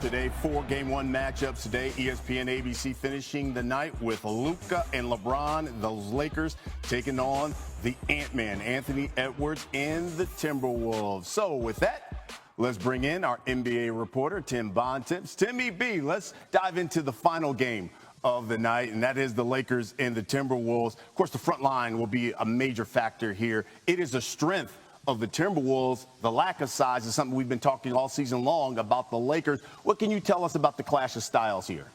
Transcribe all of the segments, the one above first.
today. 4 Game 1 matchups today. ESPN ABC finishing the night with Luka and LeBron, those Lakers, taking on the Ant-Man, Anthony Edwards, and the Timberwolves. So with that, let's bring in our NBA reporter, Tim Bontemps. Timmy B, let's dive into the final game of the night, and that is the Lakers and the Timberwolves. Of course, the front line will be a major factor here. It is a strength of the Timberwolves. The lack of size is something we've been talking all season long about the Lakers. What can you tell us about the clash of styles here?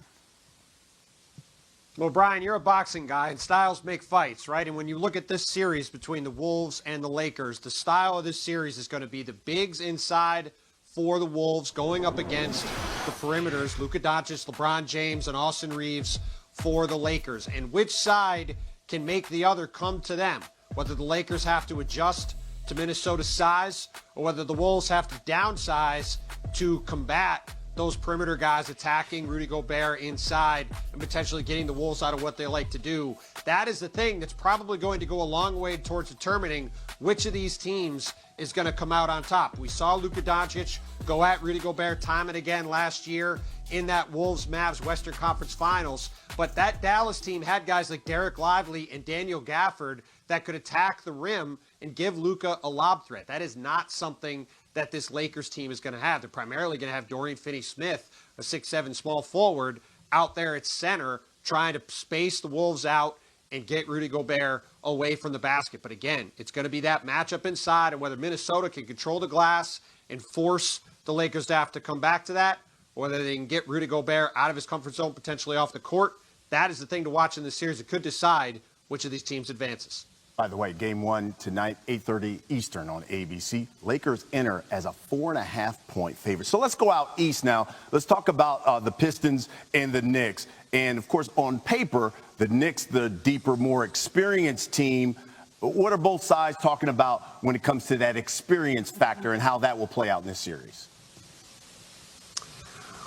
Well, Brian, you're a boxing guy, and styles make fights, right? And when you look at this series between the Wolves and the Lakers, the style of this series is going to be the bigs inside for the Wolves going up against the perimeters, Luka Doncic, LeBron James, and Austin Reeves for the Lakers. And which side can make the other come to them, whether the Lakers have to adjust to Minnesota's size or whether the Wolves have to downsize to combat those perimeter guys attacking Rudy Gobert inside and potentially getting the Wolves out of what they like to do. That is the thing that's probably going to go a long way towards determining which of these teams is going to come out on top. We saw Luka Doncic go at Rudy Gobert time and again last year in that Wolves-Mavs Western Conference Finals, but that Dallas team had guys like Derek Lively and Daniel Gafford that could attack the rim and give Luka a lob threat. That is not something that this Lakers team is going to have. They're primarily going to have Dorian Finney-Smith, a 6'7" small forward, out there at center trying to space the Wolves out and get Rudy Gobert away from the basket. But again, it's going to be that matchup inside and whether Minnesota can control the glass and force the Lakers to have to come back to that, or whether they can get Rudy Gobert out of his comfort zone, potentially off the court. That is the thing to watch in this series. It could decide which of these teams advances. By the way, Game 1 tonight, 8:30 Eastern on ABC. Lakers enter as a 4.5-point favorite. So let's go out east now. Let's talk about the Pistons and the Knicks. And, of course, on paper, the Knicks, the deeper, more experienced team. What are both sides talking about when it comes to that experience factor and how that will play out in this series?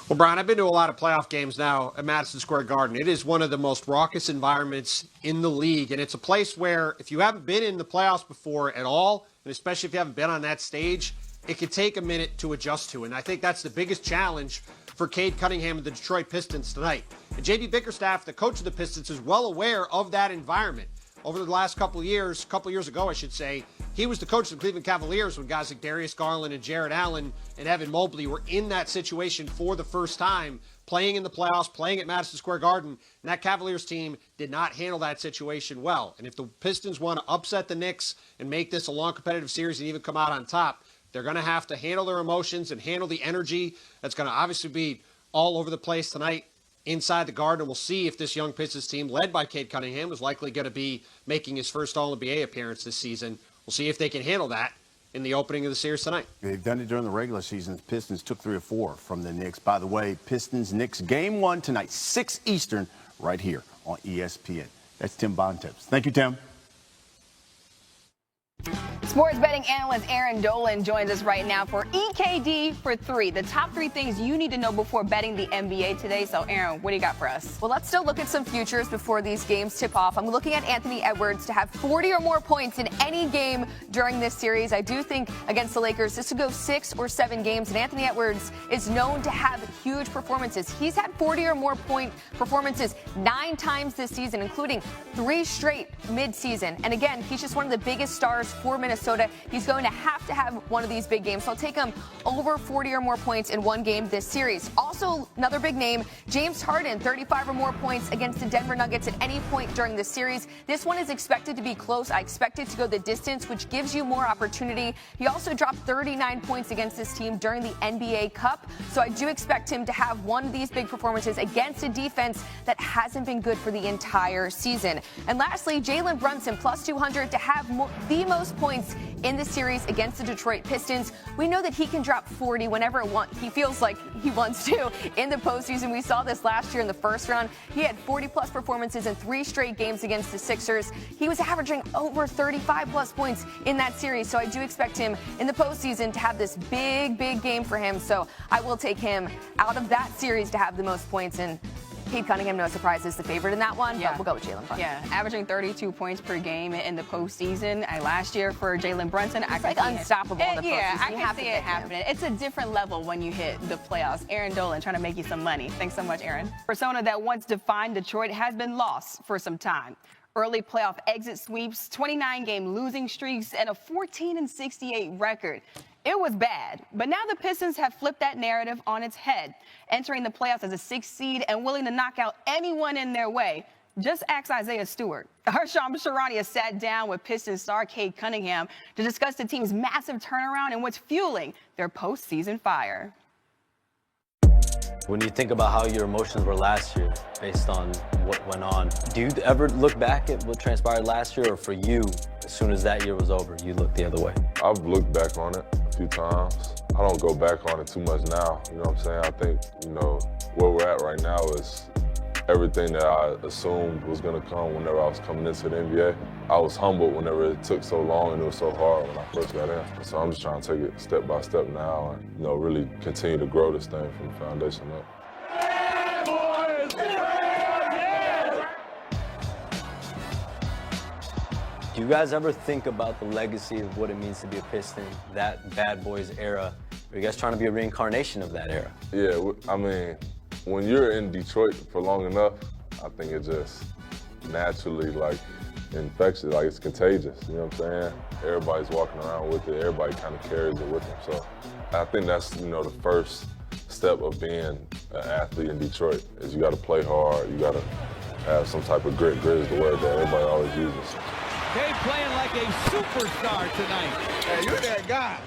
Well, Brian, I've been to a lot of playoff games now at Madison Square Garden. It is one of the most raucous environments in the league, and it's a place where if you haven't been in the playoffs before at all, and especially if you haven't been on that stage, it can take a minute to adjust to. And I think that's the biggest challenge for Cade Cunningham and the Detroit Pistons tonight. And J.B. Bickerstaff, the coach of the Pistons, is well aware of that environment. Over the last couple years ago, I should say, he was the coach of the Cleveland Cavaliers when guys like Darius Garland and Jarrett Allen and Evan Mobley were in that situation for the first time, playing in the playoffs, playing at Madison Square Garden. And that Cavaliers team did not handle that situation well. And if the Pistons want to upset the Knicks and make this a long competitive series and even come out on top, they're going to have to handle their emotions and handle the energy that's going to obviously be all over the place tonight inside the Garden. We'll see if this young Pistons team, led by Cade Cunningham, is likely going to be making his first All-NBA appearance this season. We'll see if they can handle that in the opening of the series tonight. They've done it during the regular season. The Pistons took 3 or 4 from the Knicks. By the way, Pistons-Knicks Game 1 tonight, 6 Eastern, right here on ESPN. That's Tim Bontemps. Thank you, Tim. Sports betting analyst Aaron Dolan joins us right now for EKD for 3, the top 3 things you need to know before betting the NBA today. So, Aaron, what do you got for us? Well, let's still look at some futures before these games tip off. I'm looking at Anthony Edwards to have 40 or more points in any game during this series. I do think against the Lakers, this would go 6 or 7 games, and Anthony Edwards is known to have huge performances. He's had 40 or more point performances 9 times this season, including 3 straight mid-season. And again, he's just one of the biggest stars for Minnesota. He's going to have one of these big games. So I'll take him over 40 or more points in one game this series. Also, another big name, James Harden, 35 or more points against the Denver Nuggets at any point during this series. This one is expected to be close. I expect it to go the distance, which gives you more opportunity. He also dropped 39 points against this team during the NBA Cup. So I do expect him to have one of these big performances against a defense that hasn't been good for the entire season. And lastly, Jalen Brunson, plus 200 to have the most points in the series against the Detroit Pistons. We know that he can drop 40 whenever he feels like he wants to in the postseason. We saw this last year in the first round. He had 40-plus performances in 3 straight games against the Sixers. He was averaging over 35-plus points in that series. So I do expect him in the postseason to have this big game for him. So I will take him out of that series to have the most points. And Cade Cunningham, no surprise, is the favorite in that one, Yeah. but we'll go with Jalen Brunson. Yeah, averaging 32 points per game in the postseason. Last year for Jalen Brunson, It's like unstoppable in the postseason. Yeah, I You can have to see pick it him. happening. It's a different level when you hit the playoffs. Aaron Dolan trying to make you some money. Thanks so much, Aaron. Persona that once defined Detroit has been lost for some time. Early playoff exit sweeps, 29-game losing streaks, and a 14-68 record. It was bad, but now the Pistons have flipped that narrative on its head, entering the playoffs as a 6th seed and willing to knock out anyone in their way. Just ask Isaiah Stewart. Harsham Sharani has sat down with Pistons star Cade Cunningham to discuss the team's massive turnaround and what's fueling their postseason fire. When you think about how your emotions were last year based on what went on, do you ever look back at what transpired last year, or for you, as soon as that year was over, you looked the other way? I've looked back on it a few times. I don't go back on it too much now, you know what I'm saying? I think, where we're at right now is everything that I assumed was gonna come whenever I was coming into the NBA. I was humbled whenever it took so long and it was so hard when I first got in. So I'm just trying to take it step by step now and, really continue to grow this thing from the foundation up. Do you guys ever think about the legacy of what it means to be a Piston, that Bad Boys era? Are you guys trying to be a reincarnation of that era? Yeah, I mean, when you're in Detroit for long enough, I think it just naturally infectious, it's contagious, you know what I'm saying? Everybody's walking around with it, everybody kind of carries it with them. So I think that's, the first step of being an athlete in Detroit is you gotta play hard, you gotta have some type of grit. Grit is the word that everybody always uses. Cade playing like a superstar tonight. Hey, you're that guy.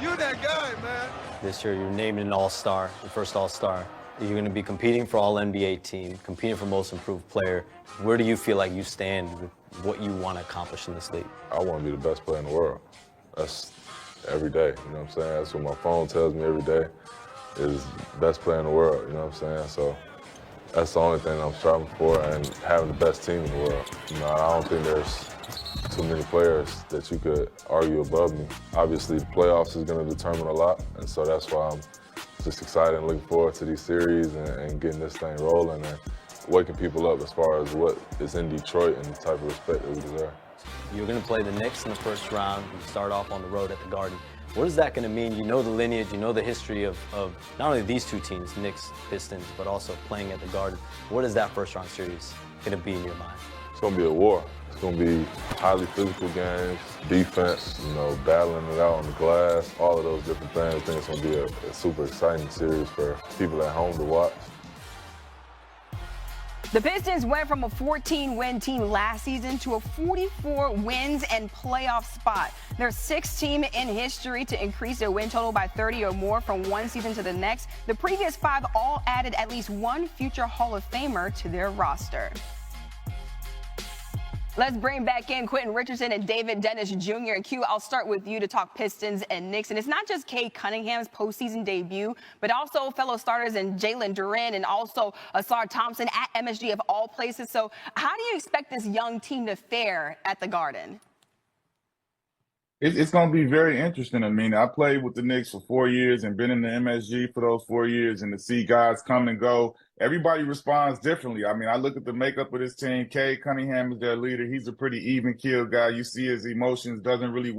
You're that guy, man. This year, you're named an All-Star, your first All-Star. You're going to be competing for All-NBA team, competing for Most Improved Player. Where do you feel like you stand with what you want to accomplish in this league? I want to be the best player in the world. That's every day, you know what I'm saying? That's what my phone tells me every day is best player in the world, you know what I'm saying? So that's the only thing I'm striving for, and having the best team in the world. I don't think there's too many players that you could argue above me. Obviously, the playoffs is going to determine a lot, and so that's why I'm just excited and looking forward to these series and getting this thing rolling and waking people up as far as what is in Detroit and the type of respect that we deserve. You're going to play the Knicks in the first round. You start off on the road at the Garden. What is that going to mean? You know the lineage, you know the history of not only these two teams, Knicks, Pistons, but also playing at the Garden. What is that first round series going to be in your mind? It's going to be a war. It's going to be highly physical games, defense, battling it out on the glass, all of those different things. I think it's going to be a super exciting series for people at home to watch. The Pistons went from a 14-win team last season to a 44 wins and playoff spot. They're 6th team in history to increase their win total by 30 or more from one season to the next. The previous 5 all added at least one future Hall of Famer to their roster. Let's bring back in Quentin Richardson and David Dennis Jr. And Q, I'll start with you to talk Pistons and Knicks. And it's not just Cade Cunningham's postseason debut, but also fellow starters and Jalen Duren and also Asar Thompson at MSG of all places. So how do you expect this young team to fare at the Garden? It's going to be very interesting. I mean, I played with the Knicks for 4 years and been in the MSG for those 4 years, and to see guys come and go, everybody responds differently. I mean, I look at the makeup of this team. Cade Cunningham is their leader. He's a pretty even-keeled guy. You see his emotions, doesn't really